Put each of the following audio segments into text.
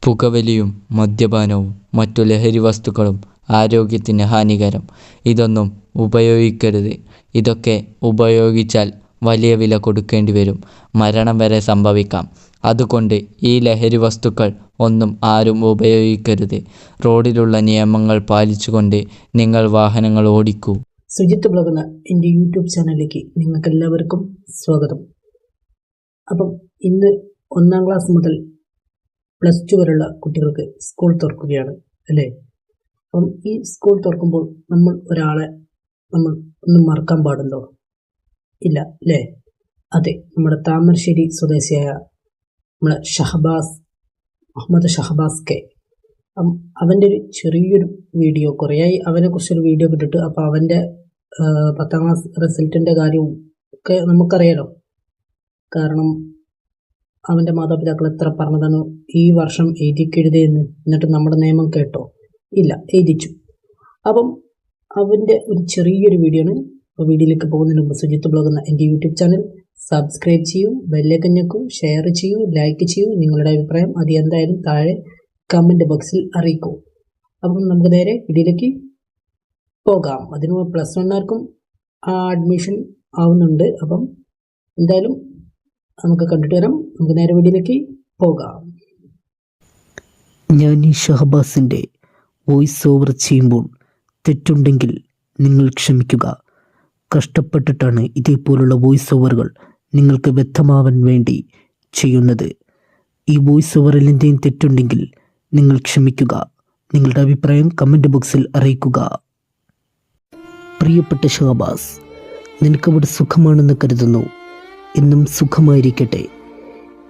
പുകവലിയും മദ്യപാനവും മറ്റു ലഹരി വസ്തുക്കളും ആരോഗ്യത്തിന് ഹാനികരം. ഇതൊന്നും ഉപയോഗിക്കരുത്. ഇതൊക്കെ ഉപയോഗിച്ചാൽ വലിയ വില കൊടുക്കേണ്ടി വരും. മരണം വരെ സംഭവിക്കാം. അതുകൊണ്ട് ഈ ലഹരി വസ്തുക്കൾ ഒന്നും ആരും ഉപയോഗിക്കരുത്. റോഡിലുള്ള നിയമങ്ങൾ പാലിച്ചുകൊണ്ട് നിങ്ങൾ വാഹനങ്ങൾ ഓടിക്കൂ. സുജിത്ത് ബ്ലോഗ് എന്ന എൻ്റെ യൂട്യൂബ് ചാനലിലേക്ക് നിങ്ങൾക്കെല്ലാവർക്കും സ്വാഗതം. അപ്പം ഇന്ന് 1ാം ക്ലാസ് മുതൽ +2 വരെയുള്ള കുട്ടികൾക്ക് സ്കൂൾ തുറക്കുകയാണ് അല്ലേ? അപ്പം ഈ സ്കൂൾ തുറക്കുമ്പോൾ നമ്മൾ ഒരാളെ ഒന്നും മറക്കാൻ പാടുണ്ടോ? ഇല്ല അല്ലേ? അതെ, നമ്മുടെ താമരശ്ശേരി സ്വദേശിയായ നമ്മളെ മുഹമ്മദ് ഷഹബാസ് കെ. അവൻ്റെ ഒരു ചെറിയൊരു വീഡിയോ, കുറേയായി അവനെക്കുറിച്ചൊരു വീഡിയോ ഇട്ടിട്ട്. അപ്പോൾ അവൻ്റെ 10ാം ക്ലാസ് റിസൾട്ടിൻ്റെ കാര്യവും ഒക്കെ നമുക്കറിയാലോ. കാരണം അവൻ്റെ മാതാപിതാക്കൾ എത്ര പറഞ്ഞതാണ് ഈ വർഷം എഴുതിയെന്ന്. എന്നിട്ട് നമ്മുടെ നിയമം കേട്ടോ? ഇല്ല, എഴുതിച്ചു. അപ്പം അവൻ്റെ ഒരു ചെറിയൊരു വീഡിയോ ആണ്. അപ്പോൾ വീഡിയോയിലേക്ക് പോകുന്നതിന് മുമ്പ് സുജിത്ത് ബ്ലോഗ് എന്ന എൻ്റെ യൂട്യൂബ് ചാനൽ സബ്സ്ക്രൈബ് ചെയ്യൂ, ബെല്ലൈക്കൺ ഞെക്കൂ, ഷെയർ ചെയ്യൂ, ലൈക്ക് ചെയ്യൂ. നിങ്ങളുടെ അഭിപ്രായം അത് എന്തായാലും താഴെ കമൻറ്റ് ബോക്സിൽ അറിയിക്കൂ. അപ്പം നമുക്ക് നേരെ വീഡിയോയിലേക്ക് പോകാം. അതിന് +1 അഡ്മിഷൻ ആവുന്നുണ്ട്. അപ്പം എന്തായാലും നമുക്ക് കണ്ടിട്ട് വരാം. നമുക്ക് നേരെ വീഡിയോയിലേക്ക് പോകാം. ഞാൻ ഈ ഷഹബാസിൻ്റെ വോയിസ് ഓവർ ചെയ്യുമ്പോൾ തെറ്റുണ്ടെങ്കിൽ നിങ്ങൾ ക്ഷമിക്കുക. കഷ്ടപ്പെട്ടിട്ടാണ് ഇതേപോലുള്ള വോയിസ് ഓവറുകൾ നിങ്ങൾക്ക് വ്യക്തമാവാൻ വേണ്ടി ചെയ്യുന്നത്. ഈ വോയിസ് ഓവറിൽ എന്തെങ്കിലും തെറ്റുണ്ടെങ്കിൽ നിങ്ങൾ ക്ഷമിക്കുക. നിങ്ങളുടെ അഭിപ്രായം കമൻറ്റ് ബോക്സിൽ അറിയിക്കുക. പ്രിയപ്പെട്ട ഷഹബാസ്, നിനക്കവിടെ സുഖമാണെന്ന് കരുതുന്നു. എന്നും സുഖമായിരിക്കട്ടെ.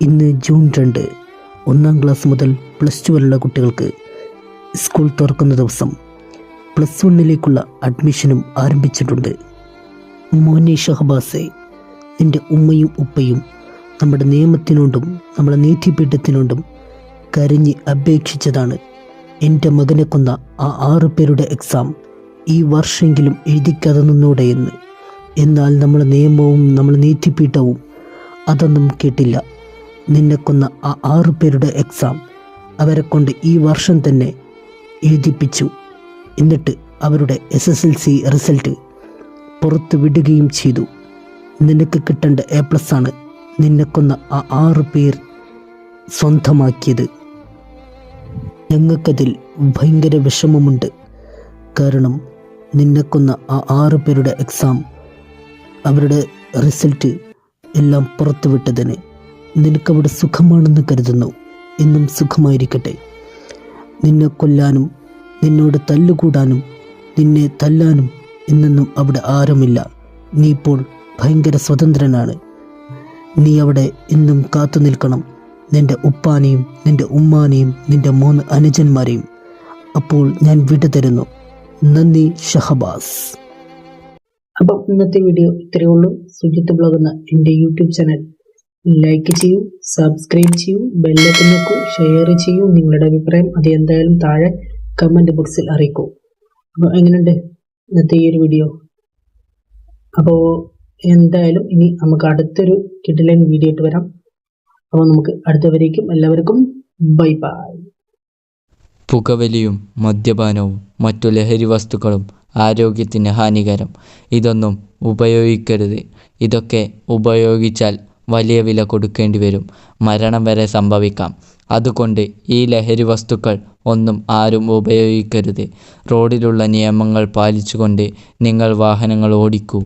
ഇന്ന് ജൂൺ 2, 1ാം ക്ലാസ് മുതൽ +2 വരെയുള്ള കുട്ടികൾക്ക് സ്കൂൾ തുറക്കുന്ന ദിവസം. +1ലേക്കുള്ള അഡ്മിഷനും ആരംഭിച്ചിട്ടുണ്ട്. മോനെ ഷഹബാസെ, നിൻ്റെ ഉമ്മയും ഉപ്പയും നമ്മുടെ നിയമത്തിനോണ്ടും നമ്മുടെ നീതിപീഠത്തിനോണ്ടും കരഞ്ഞ് അപേക്ഷിച്ചതാണ് എൻ്റെ മകനെ കൊന്ന ആ 6 പേരുടെ എക്സാം ഈ വർഷമെങ്കിലും എഴുതിക്കാതെ നിന്നൂടെ എന്ന്. എന്നാൽ നമ്മുടെ നിയമവും നമ്മുടെ നീതിപീഠവും അതൊന്നും കേട്ടില്ല. നിന്നെ കൊന്ന ആ 6 പേരുടെ എക്സാം അവരെ കൊണ്ട് ഈ വർഷം തന്നെ എഴുതിപ്പിച്ചു. എന്നിട്ട് അവരുടെ SSLC റിസൾട്ട് പുറത്തു വിടുകയും ചെയ്തു. നിനക്ക് കിട്ടേണ്ട A+ ആണ് നിന്നെ കൊന്ന ആ 6 പേർ സ്വന്തമാക്കിയത്. ഞങ്ങൾക്കതിൽ ഭയങ്കര വിഷമമുണ്ട്. കാരണം നിന്നെ കൊന്ന ആ 6 പേരുടെ എക്സാം അവരുടെ റിസൾട്ട് എല്ലാം പുറത്തുവിട്ടതിന്. നിനക്കവിടെ സുഖമാണെന്ന് കരുതുന്നു. എന്നും സുഖമായിരിക്കട്ടെ. നിന്നെ കൊല്ലാനും നിന്നോട് തല്ലുകൂടാനും നിന്നെ തല്ലാനും എന്നൊന്നും അവിടെ ആരുമില്ല. നീ ഇപ്പോൾ ഭയങ്കര സ്വതന്ത്രനാണ്. നീ അവിടെ എന്നും കാത്തു നിൽക്കണം, നിൻ്റെ ഉപ്പാനെയും നിൻ്റെ ഉമ്മാനെയും നിൻ്റെ 3 അനുജന്മാരെയും. അപ്പോൾ ഞാൻ വിട തരുന്നു. നന്ദി ഷഹബാസ്. അപ്പം ഇന്നത്തെ വീഡിയോ ഇത്രയേ ഉള്ളൂ. സുജിത്ത് ബ്ലോഗ് എന്ന എൻ്റെ യൂട്യൂബ് ചാനൽ ലൈക്ക് ചെയ്യൂ, സബ്സ്ക്രൈബ് ചെയ്യൂ, ബെല്ലൈക്കൺ ഞെക്കൂ, ഷെയർ ചെയ്യൂ. നിങ്ങളുടെ അഭിപ്രായം അത് എന്തായാലും താഴെ കമൻറ്റ് ബോക്സിൽ അറിയിക്കൂ. അപ്പോൾ എങ്ങനെയുണ്ട് ഇന്നത്തെ ഈ ഒരു വീഡിയോ? അപ്പോൾ എന്തായാലും ഇനി നമുക്ക് അടുത്തൊരു കിടിലൻ വീഡിയോ ആയിട്ട് വരാം. അപ്പോൾ നമുക്ക് അടുത്തവരേക്കും എല്ലാവർക്കും ബൈ ബൈ. പുകവലിയും മദ്യപാനവും മറ്റു ലഹരി വസ്തുക്കളും ആരോഗ്യത്തിന് ഹാനികരം. ഇതൊന്നും ഉപയോഗിക്കരുത്. ഇതൊക്കെ ഉപയോഗിച്ചാൽ വലിയ വില കൊടുക്കേണ്ടി വരും. മരണം വരെ സംഭവിക്കാം. അതുകൊണ്ട് ഈ ലഹരി വസ്തുക്കൾ ഒന്നും ആരും ഉപയോഗിക്കരുത്. റോഡിലുള്ള നിയമങ്ങൾ പാലിച്ചുകൊണ്ട് നിങ്ങൾ വാഹനങ്ങൾ ഓടിക്കൂ.